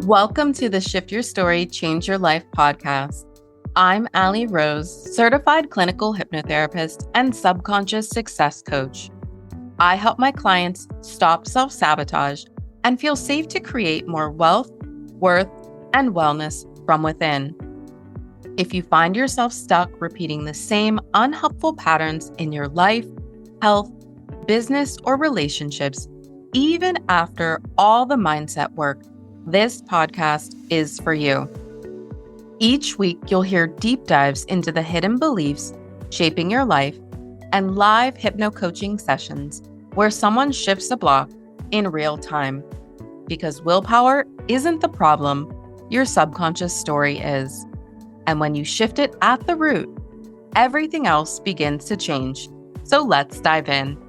Welcome to the Shift Your Story, Change Your Life podcast. I'm Allie Rose, certified clinical hypnotherapist and subconscious success coach. I help my clients stop self-sabotage and feel safe to create more wealth, worth, and wellness from within. If you find yourself stuck repeating the same unhelpful patterns in your life, health, business, or relationships, even after all the mindset work, this podcast is for you. Each week, you'll hear deep dives into the hidden beliefs shaping your life and live hypnocoaching sessions where someone shifts a block in real time. Because willpower isn't the problem, your subconscious story is. And when you shift it at the root, everything else begins to change. So let's dive in.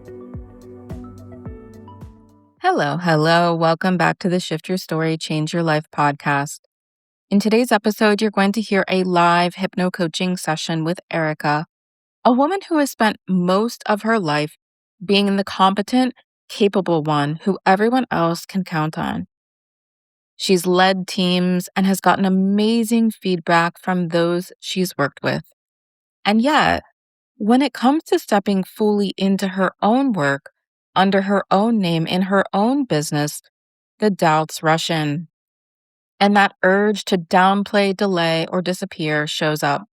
Hello. Welcome back to the Shift Your Story, Change Your Life podcast. In today's episode, you're going to hear a live hypnocoaching session with Erika, a woman who has spent most of her life being the competent, capable one who everyone else can count on. She's led teams and has gotten amazing feedback from those she's worked with. And yet, when it comes to stepping fully into her own work, under her own name in her own business, the doubts rush in. And that urge to downplay, delay, or disappear shows up.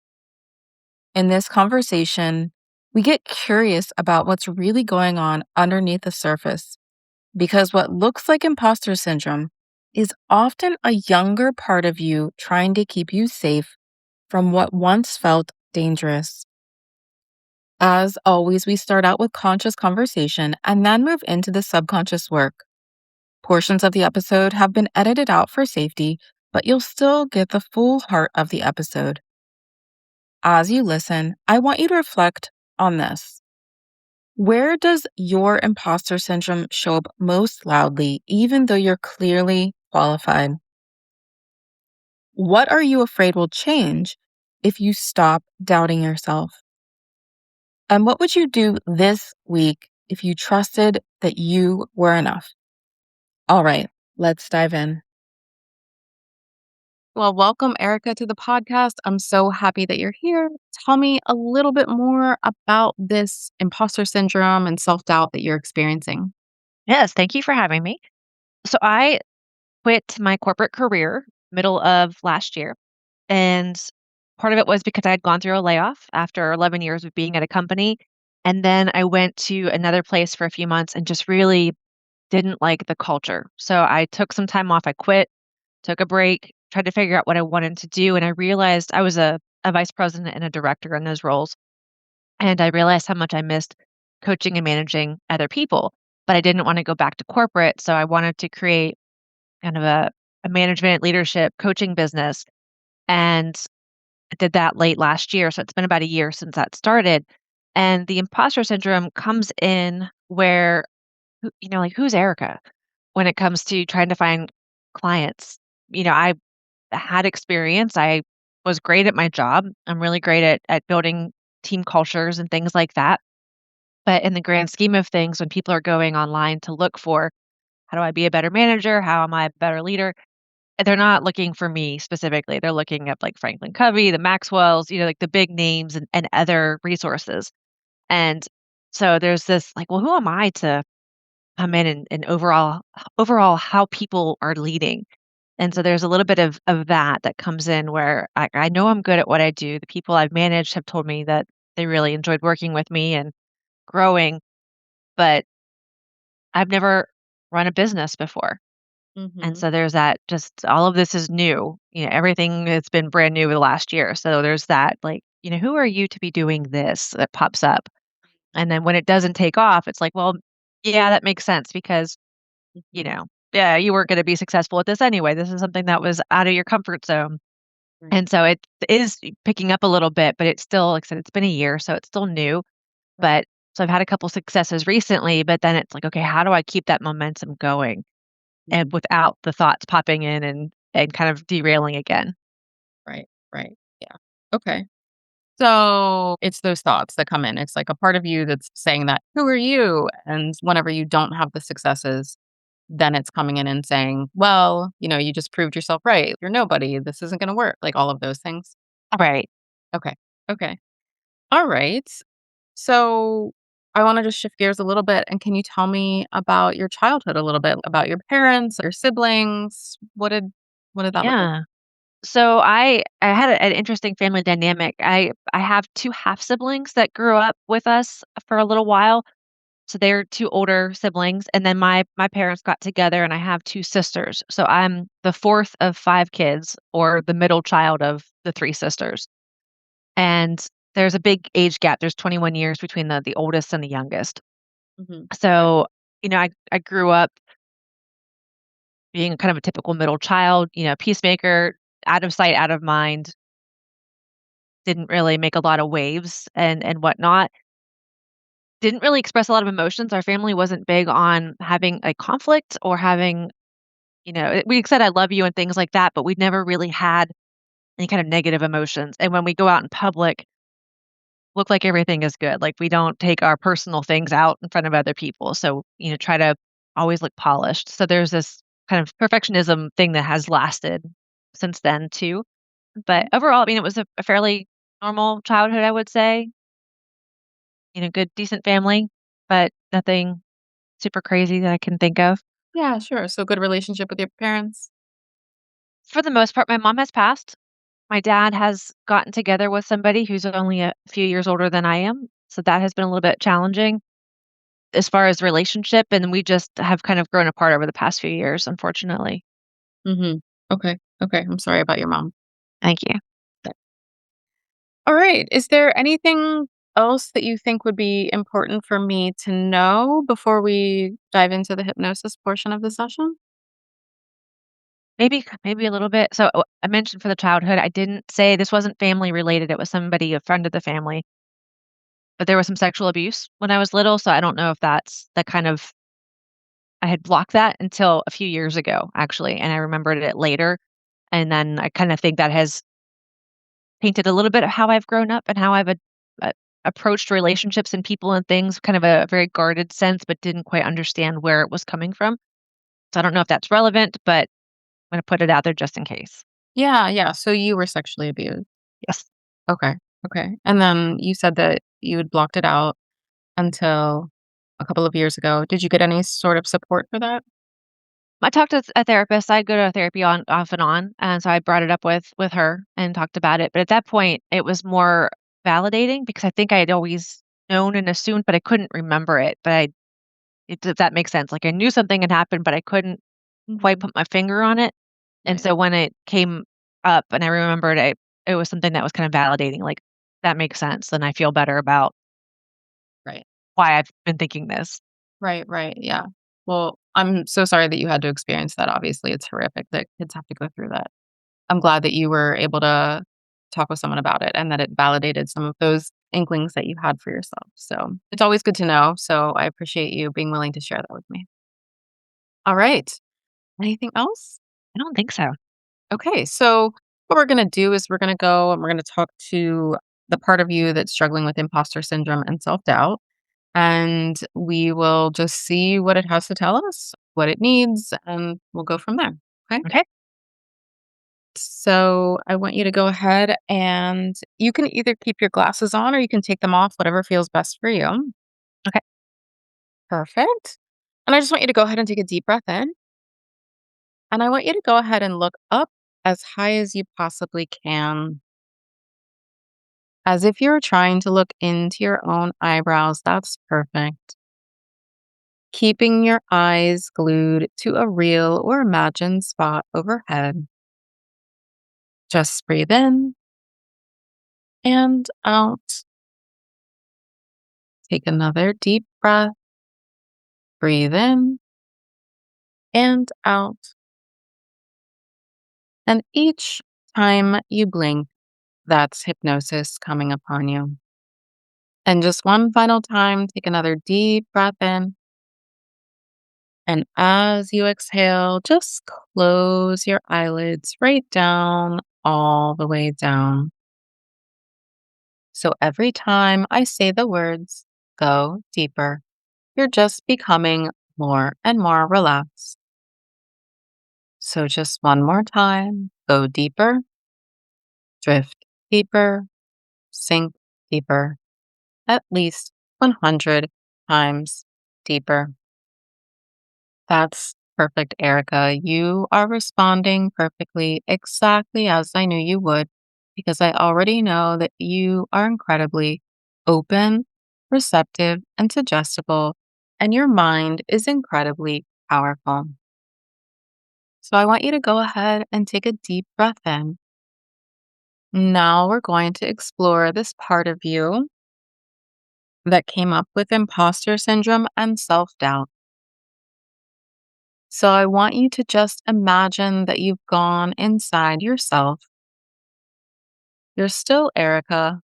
In this conversation, we get curious about what's really going on underneath the surface, because what looks like imposter syndrome is often a younger part of you trying to keep you safe from what once felt dangerous. As always, we start out with conscious conversation and then move into the subconscious work. Portions of the episode have been edited out for safety, but you'll still get the full heart of the episode. As you listen, I want you to reflect on this. Where does your imposter syndrome show up most loudly, even though you're clearly qualified? What are you afraid will change if you stop doubting yourself? And what would you do this week if you trusted that you were enough? All right, let's dive in. Well, welcome, Erika, to the podcast. I'm so happy that you're here. Tell me a little bit more about this imposter syndrome and self-doubt that you're experiencing. Yes, thank you for having me. So I quit my corporate career middle of last year, and part of it was because I had gone through a layoff after 11 years of being at a company, and then I went to another place for a few months and just really didn't like the culture. So I took some time off. I quit, took a break, tried to figure out what I wanted to do, and I realized I was a vice president and a director in those roles, and I realized how much I missed coaching and managing other people. But I didn't want to go back to corporate, so I wanted to create kind of a management, leadership, coaching business, and I did that late last year, so it's been about a year since that started, and the imposter syndrome comes in where, like, who's Erica when it comes to trying to find clients? I had experience, I was great at my job, I'm really great at building team cultures and things like that, but in the grand scheme of things, when people are going online to look for, "How do I be a better manager? How am I a better leader?" They're not looking for me specifically. They're looking up like Franklin Covey, the Maxwells, like the big names and other resources. And so there's this like, well, who am I to come in and overall how people are leading? And so there's a little bit of that comes in where I know I'm good at what I do. The people I've managed have told me that they really enjoyed working with me and growing, but I've never run a business before. And Mm-hmm. so there's that just all of this is new. Everything has been brand new the last year. So there's that like, who are you to be doing this that pops up? And then when it doesn't take off, it's like, well, yeah, that makes sense because, you Mm-hmm. know, yeah, you weren't going to be successful at this anyway. This is something that was out of your comfort zone. Right. And so it is picking up a little bit, but it's still, like I said, it's been a year, so it's still new. Right. But so I've had a couple successes recently, but then it's like, okay, how do I keep that momentum going? And Mhm. without the thoughts popping in and kind of derailing again. Right. Right. Yeah. Okay. So it's those thoughts that come in. It's like a part of you that's saying that, who are you? And whenever you don't have the successes, then it's coming in and saying, "Well, you just proved yourself right. You're nobody. This isn't gonna work." Like, all of those things? Right. Okay. Okay. Alright. So, I wanna just shift gears a little bit, and can you tell me about your childhood a little bit, about your parents, your siblings? What did that look like? Yeah. So I had an interesting family dynamic. I have 2 half siblings that grew up with us for a little while. So they're 2 older siblings, and then my parents got together, and I have 2 sisters. So I'm the 4th of 5 kids, or the middle child of the 3 sisters. And there's a big age gap. There's 21 years between the oldest and the youngest. Mhm. So, I grew up being kind of a typical middle child, peacemaker, out of sight, out of mind, didn't really make a lot of waves and whatnot. Didn't really express a lot of emotions. Our family wasn't big on having a conflict or having, we said I love you and things like that, but we never really had any kind of negative emotions. And when we go out in public, look like everything is good. Like we don't take our personal things out in front of other people. So, try to always look polished. So there's this kind of perfectionism thing that has lasted since then too. But overall, I mean, it was a fairly normal childhood, I would say. Good, decent family, but nothing super crazy that I can think of. Yeah, sure. So, good relationship with your parents? For the most part, my mom has passed. My dad has gotten together with somebody who's only a few years older than I am. So that has been a little bit challenging as far as relationship. And we just have kind of grown apart over the past few years, unfortunately. Mhm. Okay. Okay. I'm sorry about your mom. Thank you. Alright. Is there anything else that you think would be important for me to know before we dive into the hypnosis portion of the session? Maybe a little bit. So I mentioned for the childhood, I didn't say this wasn't family related. It was somebody, a friend of the family, but there was some sexual abuse when I was little. So I don't know if that's that kind of I had blocked that until a few years ago, actually, and I remembered it later. And then I kind of think that has painted a little bit of how I've grown up and how I've uh, approached relationships and people and things, kind of a very guarded sense, but didn't quite understand where it was coming from. So I don't know if that's relevant, but I'm going to put it out there just in case. Yeah, yeah. So you were sexually abused. Yes. Okay. Okay. And then you said that you had blocked it out until a couple of years ago. Did you get any sort of support for that? I talked to a therapist. I go to therapy on off and on, and so I brought it up with her and talked about it. But at that point, it was more validating because I think I had always known and assumed, but I couldn't remember it. If that makes sense. Like I knew something had happened, but I couldn't quite Mhm. put my finger on it. And Right. so when it came up and I remembered it was something that was kind of validating. Like that makes sense. Then I feel better about Right. why I've been thinking this. Right, right. Yeah. Well, I'm so sorry that you had to experience that. Obviously, it's horrific that kids have to go through that. I'm glad that you were able to talk with someone about it and that it validated some of those inklings that you had for yourself. So it's always good to know. So I appreciate you being willing to share that with me. All right. Anything else? I don't think so. Okay. So what we're going to do is we're going to go and we're going to talk to the part of you that's struggling with imposter syndrome and self doubt. And we will just see what it has to tell us, what it needs, and we'll go from there. Okay. Okay. So I want you to go ahead and you can either keep your glasses on or you can take them off, whatever feels best for you. Okay. Perfect. And I just want you to go ahead and take a deep breath in. And I want you to go ahead and look up as high as you possibly can, as if you're trying to look into your own eyebrows. That's perfect. Keeping your eyes glued to a real or imagined spot overhead. Just breathe in and out. Take another deep breath. Breathe in and out. And each time you blink, that's hypnosis coming upon you. And just one final time, take another deep breath in. And as you exhale, just close your eyelids right down, all the way down. So every time I say the words, go deeper, you're just becoming more and more relaxed. So just one more time. Go deeper, drift deeper, sink deeper, at least 100 times deeper. That's perfect, Erica. You are responding perfectly, exactly as I knew you would, because I already know that you are incredibly open, receptive, and suggestible, and your mind is incredibly powerful. So I want you to go ahead and take a deep breath in. Now we're going to explore this part of you that came up with imposter syndrome and self doubt. So I want you to just imagine that you've gone inside yourself. You're still Erica,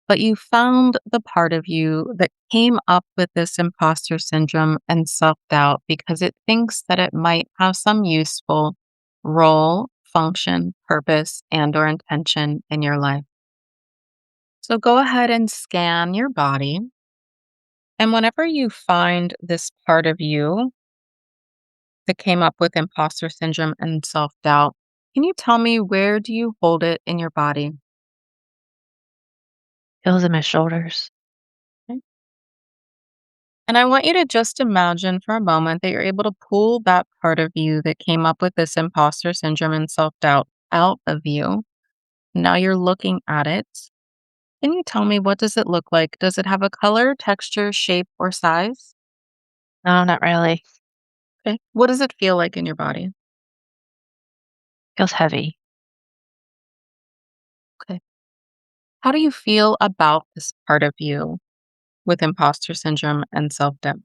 but you found the part of you that came up with this imposter syndrome and self doubt because it thinks that it might have some useful role, function, purpose, and or intention in your life. So go ahead and scan your body. And whenever you find this part of you that came up with imposter syndrome and self doubt, can you tell me where do you hold it in your body? Feels in my shoulders. Okay. And I want you to just imagine for a moment that you're able to pull that part of you that came up with this imposter syndrome and self doubt out of you. Now you're looking at it. Can you tell me, what does it look like? Does it have a color, texture, shape, or size? No, not really. Okay. What does it feel like in your body? Feels heavy. Okay. How do you feel about this part of you with imposter syndrome and self doubt?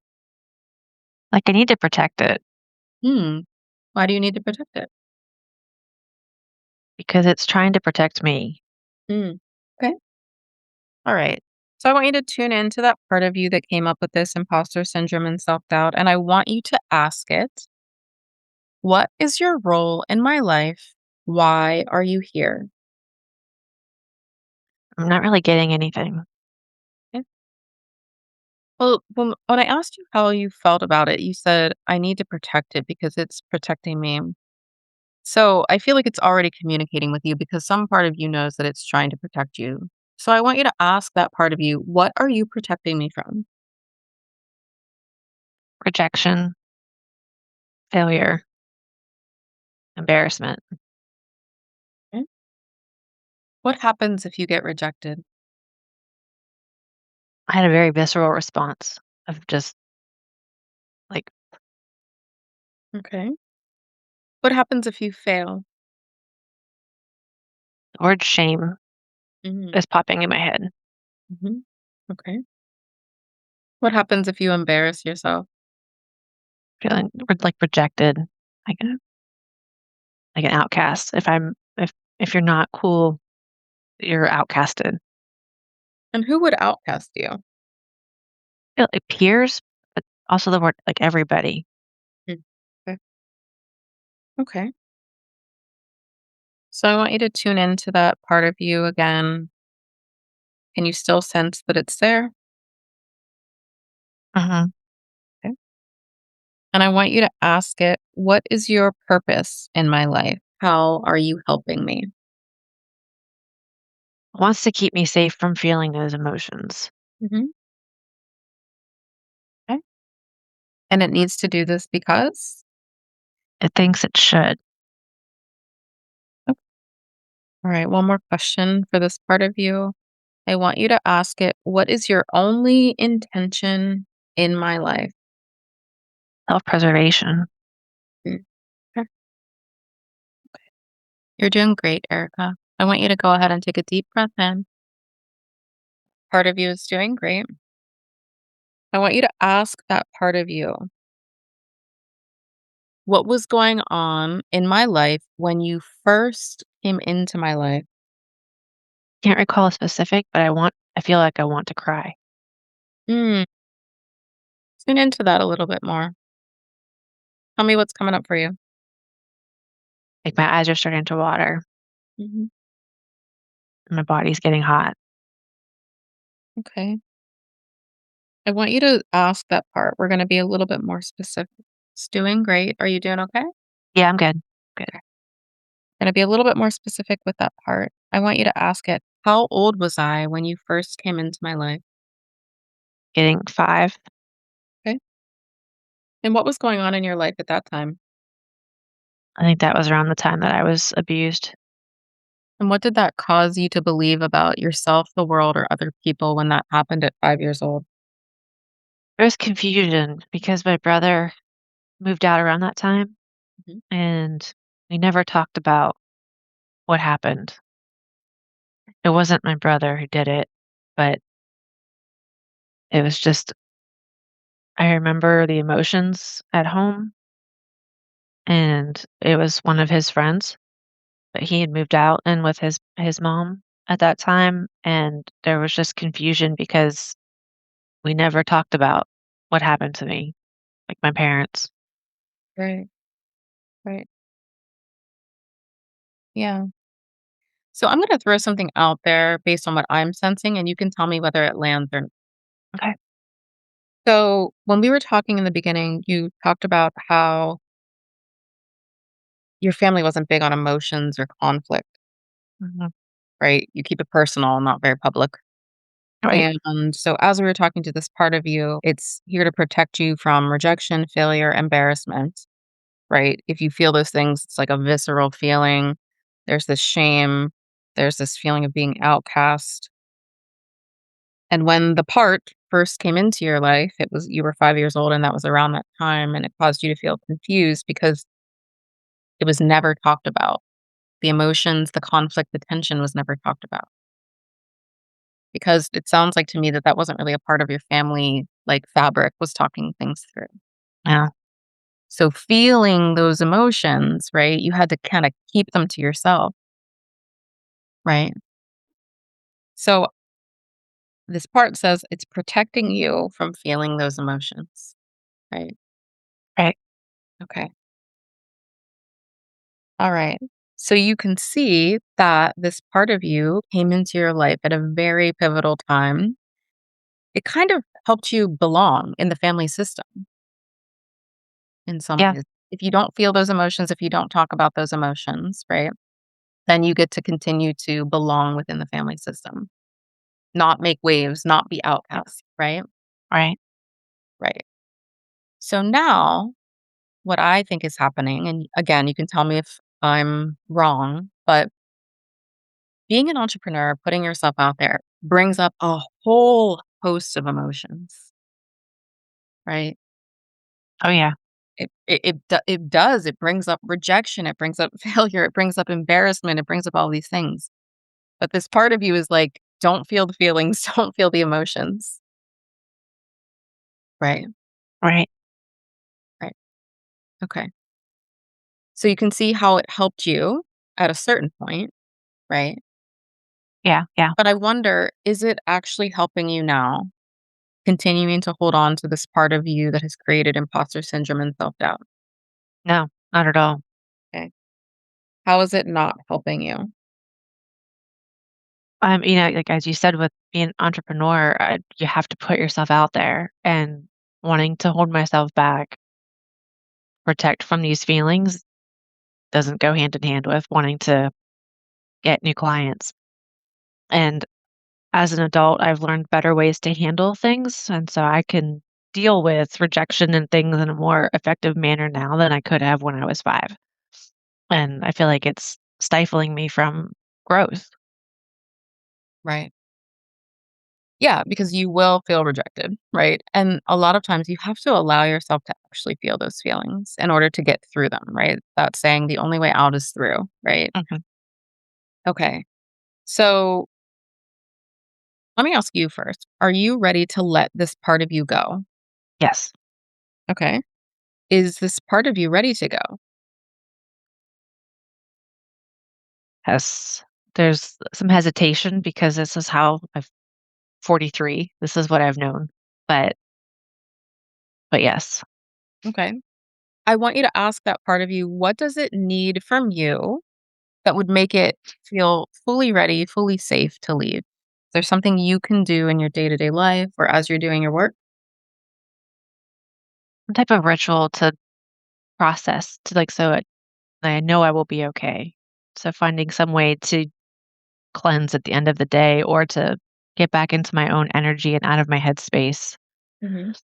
Like I need to protect it Hmm. Why do you need to protect it? because it's trying to protect me. Hmm. Okay. All right. So I want you to tune into that part of you that came up with this imposter syndrome and self doubt. And I want you to ask it, what is your role in my life? Why are you here? I'm not really getting anything. Okay. Well, when I asked you how you felt about it, you said, I need to protect it because it's protecting me. So I feel like it's already communicating with you because some part of you knows that it's trying to protect you. So I want you to ask that part of you, what are you protecting me from? Rejection, failure, embarrassment. Okay. What happens if you get rejected? I had a very visceral response of just like Okay. What happens if you fail? the word shame Hmm. is popping in my head. Hmm. Okay. What happens if you embarrass yourself? Feeling like rejected, like like an outcast. If you're not cool, you're outcasted. And who would outcast you? Feel like peers, but also the word like everybody. Hmm. Okay. Okay. So I want you to tune into that part of you again. Can you still sense that it's there? Hmm. Okay. And I want you to ask it, what is your purpose in my life? How are you helping me? Wants to keep me safe from feeling those emotions. Hmm. Okay. And it needs to do this because? It thinks it should. Okay. All right. One more question for this part of you. I want you to ask it, what is your only intention in my life? Self-preservation. Mm. Okay. You're doing great, Erica. I want you to go ahead and take a deep breath in. Part of you is doing great. I want you to ask that part of you, what was going on in my life when you first came into my life? Can't recall a specific, but I feel like I want to cry. Mm, tune into that a little bit more. Tell me what's coming up for you. Like my eyes are starting to water Hmm. and my body's getting hot. Okay. I want you to ask that part. We're going to be a little bit more specific. It's doing great. Are you doing okay? Yeah, I'm good. Good. Gonna be a little bit more specific with that part. I want you to ask it, how old was I when you first came into my life? Getting 5. Okay. And what was going on in your life at that time? I think that was around the time that I was abused. And what did that cause you to believe about yourself, the world, or other people when that happened at 5 years old? There was confusion because my brother moved out around that time, Mhm. and we never talked about what happened. It wasn't my brother who did it, but it was just I remember the emotions at home, and it was one of his friends, but he had moved out and with his mom at that time, and there was just confusion because we never talked about what happened to me, like my parents. Right, right. Yeah. So I'm gonna throw something out there based on what I'm sensing, and you can tell me whether it lands or. Okay. So when we were talking in the beginning, you talked about how your family wasn't big on emotions or conflict, Mhm. right? You keep it personal, not very public. Right. And so as we were talking to this part of you, it's here to protect you from rejection, failure, embarrassment, right? If you feel those things, it's like a visceral feeling. There's this shame, there's this feeling of being outcast. And when the part first came into your life, it was you were 5 years old and that was around that time and it caused you to feel confused because it was never talked about. The emotions, the conflict, the tension was never talked about. Because it sounds like to me that that wasn't really a part of your family, like, fabric was talking things through. Yeah. So feeling those emotions, right, you had to kinda keep them to yourself, right? So this part says it's protecting you from feeling those emotions, right? Right. Okay. Alright. So you can see that this part of you came into your life at a very pivotal time. It kind of helped you belong in the family system in some Yeah. ways. If you don't feel those emotions, if you don't talk about those emotions, right, then you get to continue to belong within the family system, not make waves, not be outcasts, right? Right. Right. So now what I think is happening, and again, you can tell me if I'm wrong, but being an entrepreneur, putting yourself out there brings up a whole host of emotions, right? Oh, yeah. It does. It brings up rejection. It brings up failure. It brings up embarrassment. It brings up all these things. But this part of you is like, don't feel the feelings. Don't feel the emotions. Right. Right. Right. Okay. So you can see how it helped you at a certain point. Right. Yeah. Yeah. But I wonder, is it actually helping you now, continuing to hold on to this part of you that has created imposter syndrome and self doubt? No, not at all. Okay. How is it not helping you? Like as you said, with being an entrepreneur, you have to put yourself out there, and wanting to hold myself back, protect from these feelings doesn't go hand in hand with wanting to get new clients. And as an adult, I've learned better ways to handle things, and so I can deal with rejection and things in a more effective manner now than I could have when I was 5. And I feel like it's stifling me from growth. Right. Yeah, because you will feel rejected, right? And a lot of times you have to allow yourself to actually feel those feelings in order to get through them, right? That saying the only way out is through, right? Mhm. Okay. So let me ask you first. Are you ready to let this part of you go? Yes. Okay. Is this part of you ready to go? Yes. There's some hesitation because this is how I've 43. This is what I've known. But but yes. Okay. I want you to ask that part of you, what does it need from you that would make it feel fully ready, fully safe to leave? Is there something you can do in your day to day life or as you're doing your work? Some type of ritual to process, to like so it I know I will be okay. So finding some way to cleanse at the end of the day or to get back into my own energy and out of my headspace, Mhm.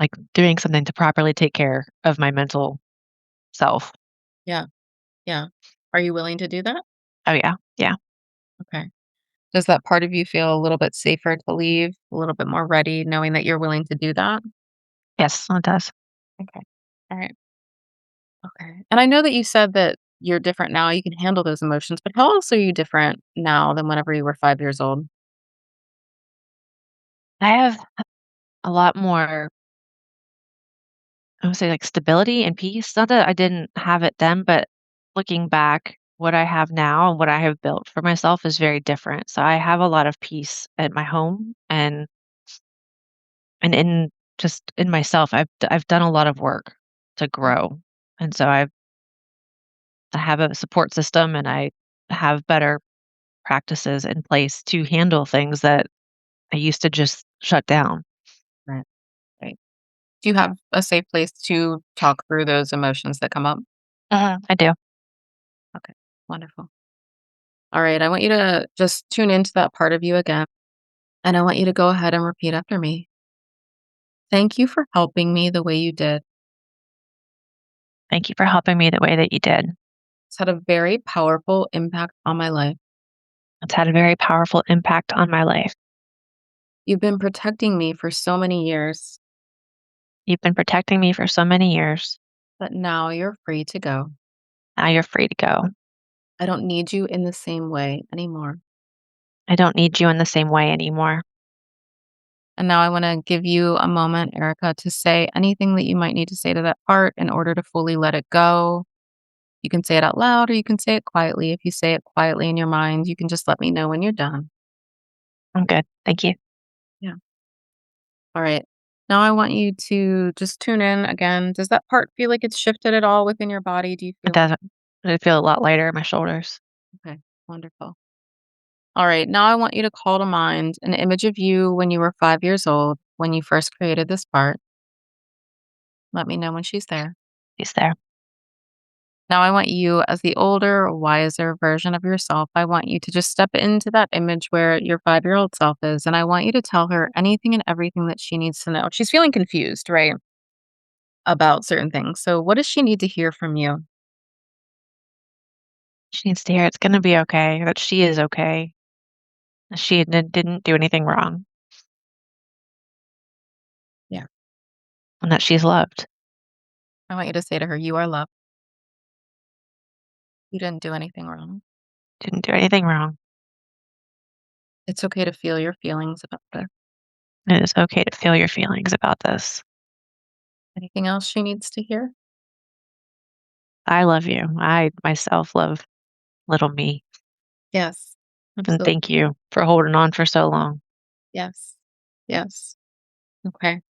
like doing something to properly take care of my mental self. Yeah, yeah. Are you willing to do that? Oh, yeah. Yeah. Okay. Does that part of you feel a little bit safer to leave, a little bit more ready knowing that you're willing to do that? Yes, it does. Okay. All right. Okay. And I know that you said that you're different now, you can handle those emotions, but how else are you different now than whenever you were 5 years old? I have a lot more, I would say, like stability and peace. Not that I didn't have it then, but looking back, what I have now and what I have built for myself is very different. So I have a lot of peace at my home and in just in myself. I've done a lot of work to Mm, grow. And so I have a support system and I have better practices in place to handle things that I used to just shut down. right, right. Do you have a safe place to talk through those emotions that come up? I do. Okay, wonderful. All right, I want you to just tune into that part of you again, and I want you to go ahead and repeat after me. Thank you for helping me the way you did. Thank you for helping me the way that you did. It's had a very powerful impact on my life. It's had a very powerful impact on my life. You've been protecting me for so many years, You've been protecting me for so many years. but now you're free to go. Now you're free to go. I don't need you in the same way anymore. I don't need you in the same way anymore. And now I want to give you a moment, Erica, to say anything that you might need to say to that part in order to fully let it go. You can say it out loud or you can say it quietly. If you say it quietly in your mind, you can just let me know when you're done. I'm good. Thank you. Yeah. All right. Now I want you to just tune in again. Does that part feel like it's shifted at all within your body? Do you It feel doesn't. I feel a lot lighter in my shoulders. okay? Wonderful. All right. Now I want you to call to mind an image of you when you were 5 years old, when you first created this part. Let me know when she's there. He's there. Now, I want you, as the older, wiser version of yourself, I want you to just step into that image where your 5-year-old self is. And I want you to tell her anything and everything that she needs to know. She's feeling confused, right? About certain things. So, what does she need to hear from you? She needs to hear it's going to be okay, that she is okay. That she didn't do anything wrong, Yeah. and that she's loved. I want you to say to her, you are loved. You didn't do anything wrong. Didn't do anything wrong. It's okay to feel your feelings about this. It is okay to feel your feelings about this. Anything else she needs to hear? I love you. I myself love little me. Yes. And Absolutely. thank you for holding on for so long. Yes. Yes. Okay.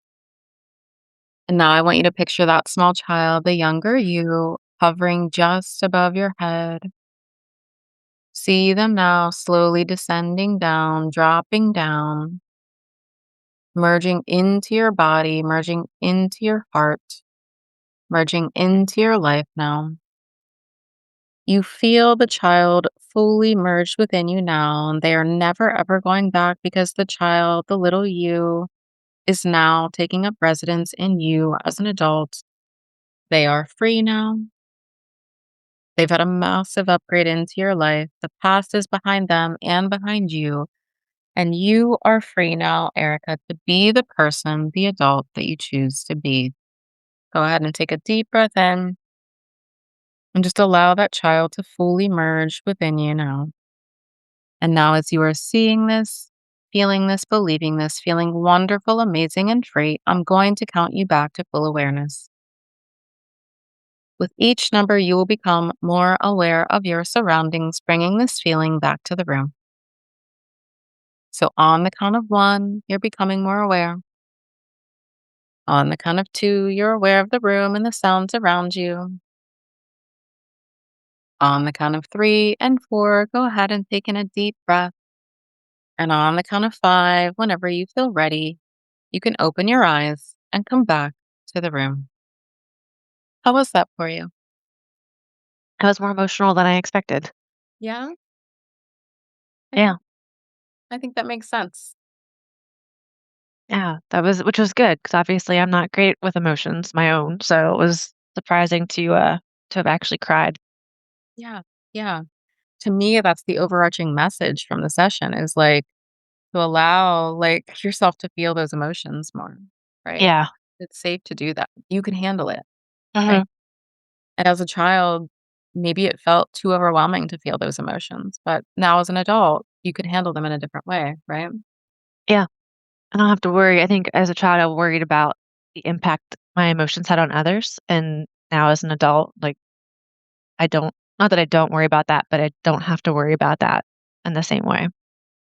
And now I want you to picture that small child, the younger you, hovering just above your head. See them now slowly descending down, dropping down, merging into your body, merging into your heart, merging into your life now. You feel the child fully merged within you now, and they are never ever going back because the child, the little you, is now taking up residence in you as an adult. They are free now. They've had a massive upgrade into your life. The past is behind them and behind you. And you are free now, Erica, to be the person, the adult that you choose to be. Go ahead and take a deep breath in and just allow that child to fully merge within you now. And now, as you are seeing this, feeling this, believing this, feeling wonderful, amazing, and free, I'm going to count you back to full awareness. With each number, you will become more aware of your surroundings, bringing this feeling back to the room. So, on the count of one, you're becoming more aware. On the count of two, you're aware of the room and the sounds around you. On the count of 3 and 4, go ahead and take in a deep breath. And on the count of 5, whenever you feel ready, you can open your eyes and come back to the room. How was that for you? It was more emotional than I expected. Yeah. Yeah. I think that makes sense. Yeah, which was good because obviously I'm not great with emotions, my own, so it was surprising to have actually cried. Yeah. Yeah. To me, that's the overarching message from the session is like to allow like yourself to feel those emotions more, right? Yeah. It's safe to do that. You can handle it, right? Mhm. And as a child, maybe it felt too overwhelming to feel those emotions, but now as an adult, you could handle them in a different way, right? Yeah, I don't have to worry. I think as a child, I worried about the impact my emotions had on others, and now as an adult, like, I don't not that I don't worry about that, but I don't have to worry about that in the same way.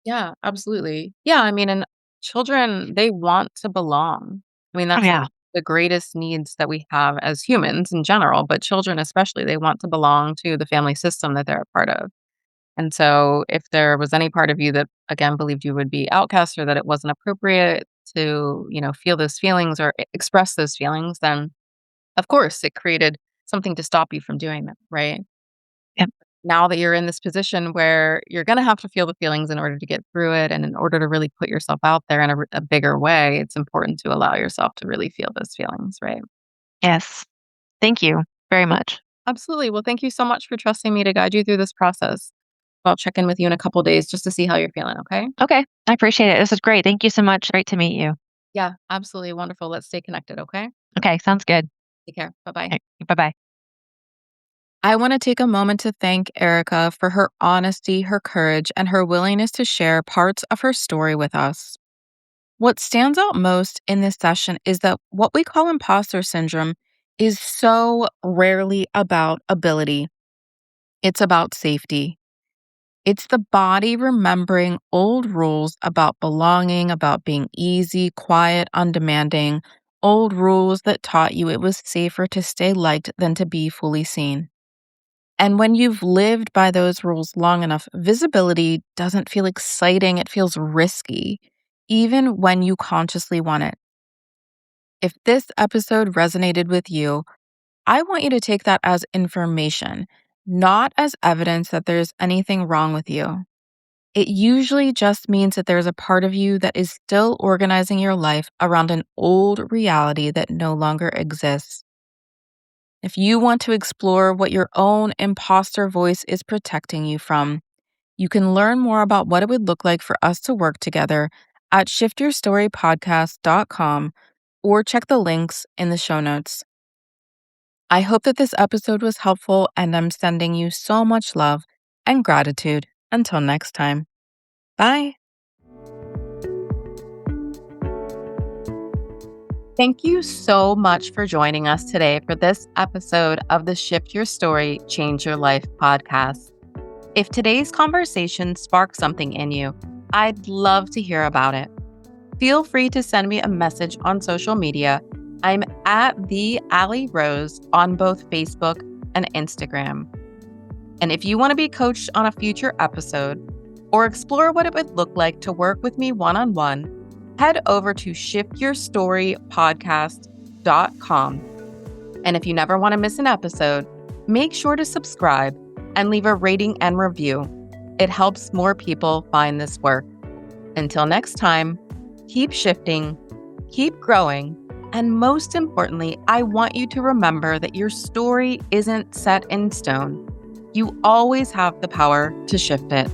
Yeah, absolutely. Yeah, I mean, and children, they want to belong. I mean, Oh, that's yeah. the greatest needs that we have as humans in general, but children especially, they want to belong to the family system that they're a part of. And so if there was any part of you that again believed you would be outcast or that it wasn't appropriate to, feel those feelings or express those feelings, then of course it created something to stop you from doing that, right? Yep. Now that you're in this position where you're going to have to feel the feelings in order to get through it and in order to really put yourself out there in a bigger way, it's important to allow yourself to really feel those feelings, right? Yes. Thank you very much. Absolutely. Well, thank you so much for trusting me to guide you through this process. I'll check in with you in a couple days just to see how you're feeling, okay? Okay, I appreciate it. This is great. Thank you so much. Great to meet you. Yeah, absolutely wonderful. Let's stay connected, okay? Okay, sounds good. Take care. Bye-bye. Bye-bye. I want to take a moment to thank Erica for her honesty, her courage, and her willingness to share parts of her story with us. What stands out most in this session is that what we call imposter syndrome is so rarely about ability. It's about safety. It's the body remembering old rules about belonging, about being easy, quiet, undemanding, old rules that taught you it was safer to stay liked than to be fully seen. And when you've lived by those rules long enough, visibility doesn't feel exciting, it feels risky, even when you consciously want it. If this episode resonated with you, I want you to take that as information, not as evidence that there's anything wrong with you. It usually just means that there's a part of you that is still organizing your life around an old reality that no longer exists. If you want to explore what your own imposter voice is protecting you from, you can learn more about what it would look like for us to work together at shiftyourstorypodcast.com or check the links in the show notes. I hope that this episode was helpful, and I'm sending you so much love and gratitude. Until next time, bye. Thank you so much for joining us today for this episode of the Shift Your Story, Change Your Life podcast. If today's conversation sparked something in you, I'd love to hear about it. Feel free to send me a message on social media. I'm at the Allie Rose on both Facebook and Instagram. And if you want to be coached on a future episode or explore what it would look like to work with me one-on-one, head over to shiftyourstorypodcast.com. And if you never want to miss an episode, make sure to subscribe and leave a rating and review. It helps more people find this work. Until next time, keep shifting, keep growing, and most importantly, I want you to remember that your story isn't set in stone. You always have the power to shift it.